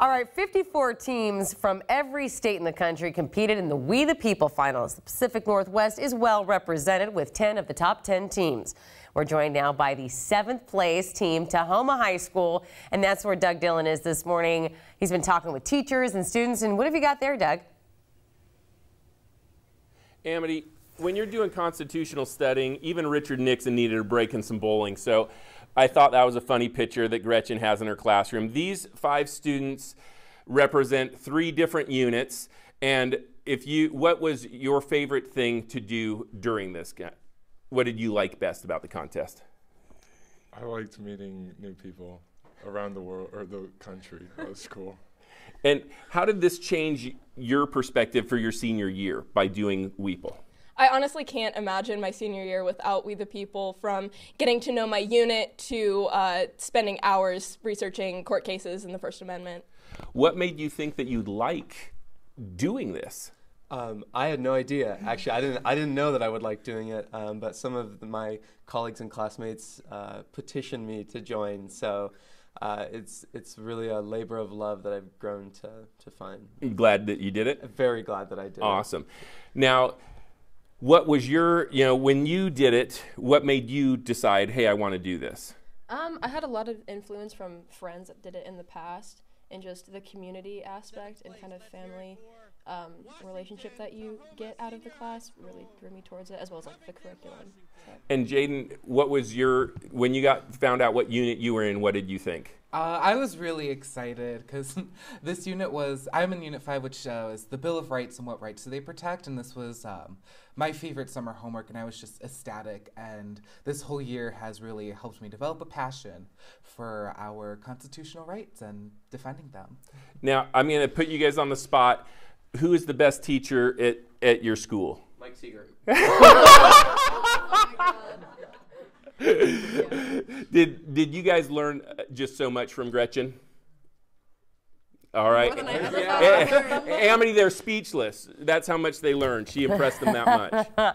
All right, 54 teams from every state in the country competed in the We the People finals. The Pacific Northwest is well represented with 10 of the top 10 teams. We're joined now by the 7th place team, Tahoma High School, and that's where Doug Dillon is this morning. He's been talking with teachers and students, and what have you got there, Doug? Amity, when you're doing constitutional studying, even Richard Nixon needed a break in some bowling, so I thought that was a funny picture that Gretchen has in her classroom. These 5 students represent 3 different units, and what was your favorite thing to do during this? What did you like best about the contest? I liked meeting new people around the world, or the country. That was cool. And how did this change your perspective for your senior year by doing Weeple? I honestly can't imagine my senior year without We the People, from getting to know my unit to spending hours researching court cases and the First Amendment. What made you think that you'd like doing this? I had no idea. Actually, I didn't know that I would like doing it, but some of my colleagues and classmates petitioned me to join, so it's really a labor of love that I've grown to find. You glad that you did it? Very glad that I did. Awesome. Now, what was your, when you did it, what made you decide, hey, I want to do this? I had a lot of influence from friends that did it in the past, and just the community aspect and kind of family relationship that you get out of the class really drew me towards it, as well as like the curriculum. So. And Jaden, what was when you found out what unit you were in, what did you think? I was really excited because this unit I'm in Unit 5, which is the Bill of Rights and what rights do they protect, and this was my favorite summer homework, and I was just ecstatic, and this whole year has really helped me develop a passion for our constitutional rights and defending them. Now, I'm going to put you guys on the spot. Who is the best teacher at your school? Mike Seeger. Oh my God. Did you guys learn just so much from Gretchen? All right. Amity, they're speechless. That's how much they learned. She impressed them that much.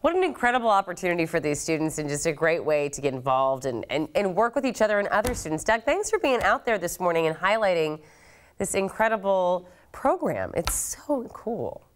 What an incredible opportunity for these students, and just a great way to get involved and work with each other and other students. Doug, thanks for being out there this morning and highlighting this incredible program. It's so cool.